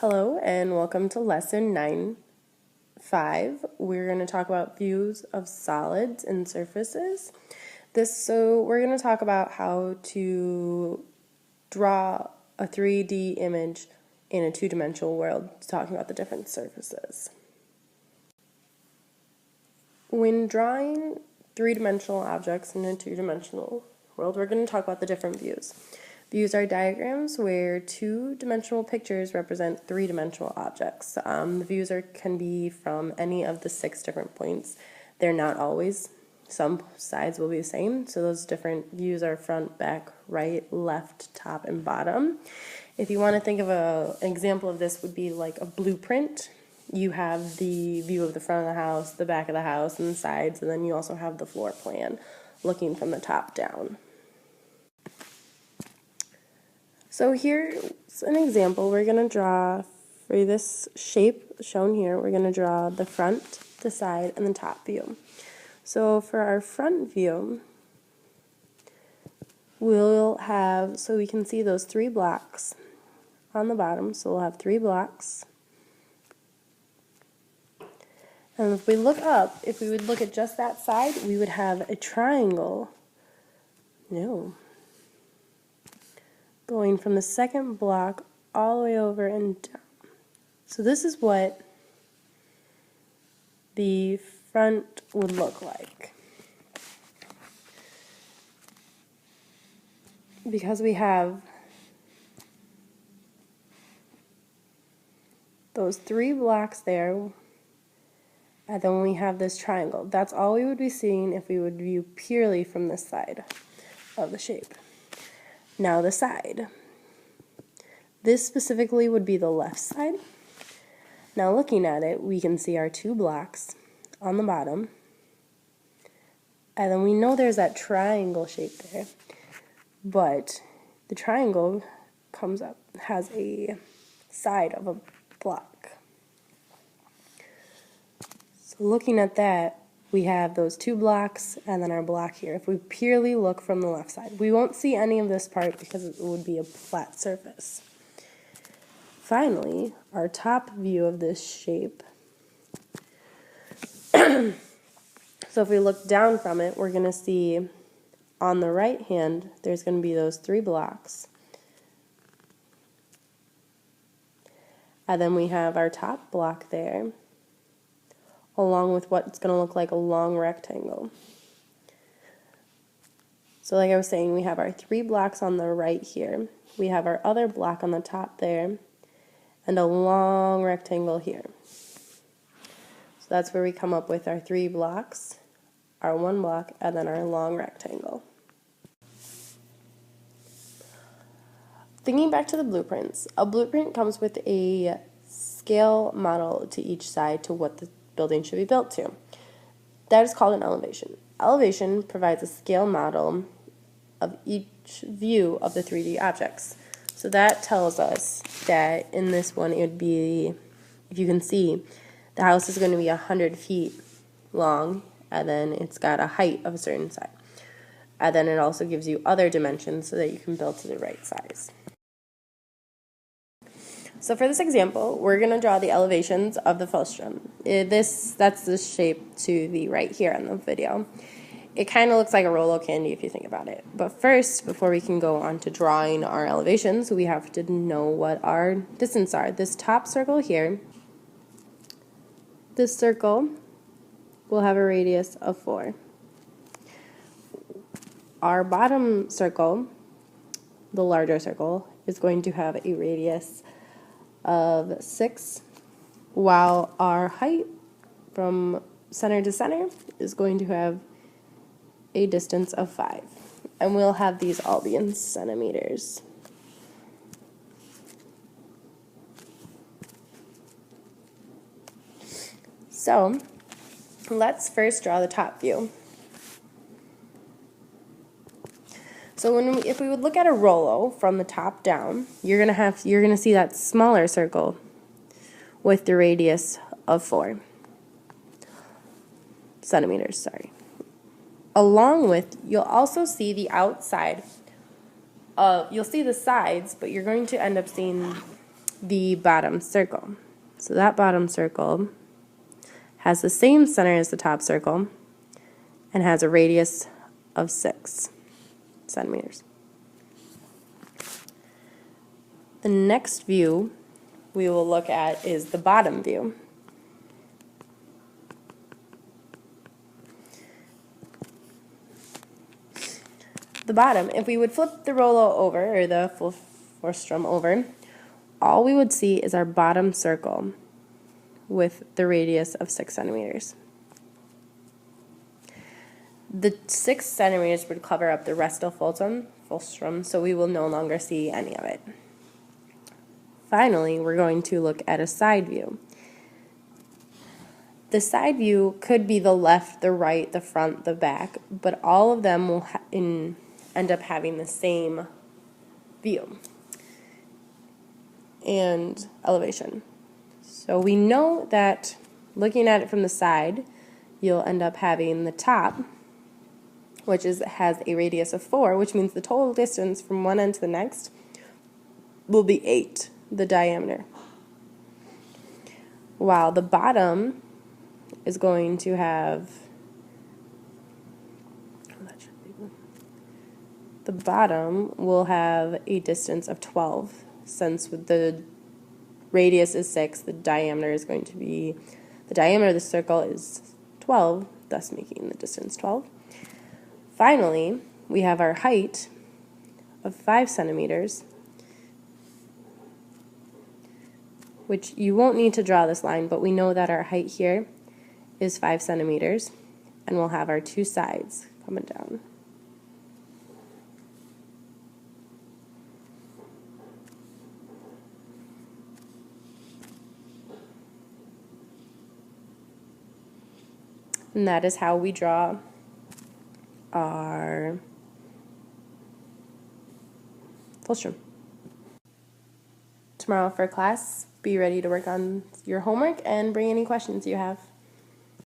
Hello and welcome to lesson 9.5. We're going to talk about views of solids and surfaces. We're going to talk about how to draw a 3D image in a two-dimensional world, talking about the different surfaces. When drawing three-dimensional objects in a two-dimensional world, we're going to talk about the different views. Views are diagrams where two-dimensional pictures represent three-dimensional objects. The views can be from any of the 6 different points. They're not always. Some sides will be the same. So those different views are front, back, right, left, top, and bottom. If you want to think of an example of this would be like a blueprint. You have the view of the front of the house, the back of the house, and the sides, and then you also have the floor plan looking from the top down. So here's an example. We're going to draw, for this shape shown here, we're going to draw the front, the side, and the top view. So for our front view, we can see those 3 blocks on the bottom. So we'll have 3 blocks. And if we look up, if we would look at just that side, we would have a triangle. Going from the second block all the way over and down. So this is what the front would look like. Because we have those 3 blocks there, and then we have this triangle. That's all we would be seeing if we would view purely from this side of the shape. Now the side. This specifically would be the left side. Now looking at it, we can see our 2 blocks on the bottom. And then we know there's that triangle shape there. But the triangle comes up, has a side of a block. So looking at that, we have those 2 blocks and then our block here. If we purely look from the left side, we won't see any of this part because it would be a flat surface. Finally, our top view of this shape. So if we look down from it, we're going to see on the right hand, there's going to be those 3 blocks. And then we have our top block there, along with what's going to look like a long rectangle. So like I was saying, we have our 3 blocks on the right here. We have our other block on the top there, and a long rectangle here. So that's where we come up with our 3 blocks, our 1 block, and then our long rectangle. Thinking back to the blueprints, a blueprint comes with a scale model to each side to what the building should be built to. That is called an elevation. Elevation provides a scale model of each view of the 3D objects. So that tells us that in this one it would be, if you can see, the house is going to be 100 feet long, and then it's got a height of a certain size. And then it also gives you other dimensions so that you can build to the right size. So for this example, we're going to draw the elevations of the Fallstrom. That's the shape to the right here in the video. It kind of looks like a roll of candy if you think about it. But first, before we can go on to drawing our elevations, we have to know what our distances are. This top circle here, this circle will have a radius of 4. Our bottom circle, the larger circle, is going to have a radius of 6, while our height from center to center is going to have a distance of 5. And we'll have these all be in centimeters. So let's first draw the top view. So if we would look at a Rollo from the top down, you're gonna see that smaller circle with the radius of 4 centimeters. Along with, you'll also see the outside. You'll see the sides, but you're going to end up seeing the bottom circle. So that bottom circle has the same center as the top circle and has a radius of 6 centimeters. The next view we will look at is the bottom view. The bottom, if we would flip the Rollo over, or the Forsstrom over, all we would see is our bottom circle with the radius of 6 centimeters. The 6 centimeters would cover up the rest of Forsstrom, so we will no longer see any of it. Finally, we're going to look at a side view. The side view could be the left, the right, the front, the back, but all of them will end up having the same view and elevation. So we know that looking at it from the side, you'll end up having the top, which has a radius of 4, which means the total distance from one end to the next will be 8, the diameter. While the bottom is going to have, the bottom will have a distance of 12, since the radius is 6, the diameter is going to be, the diameter of the circle is 12, thus making the distance 12. Finally, we have our height of 5 centimeters, which you won't need to draw this line, but we know that our height here is 5 centimeters, and we'll have our two sides coming down. And that is how we draw our Forsstrom. Tomorrow for class, be ready to work on your homework and bring any questions you have.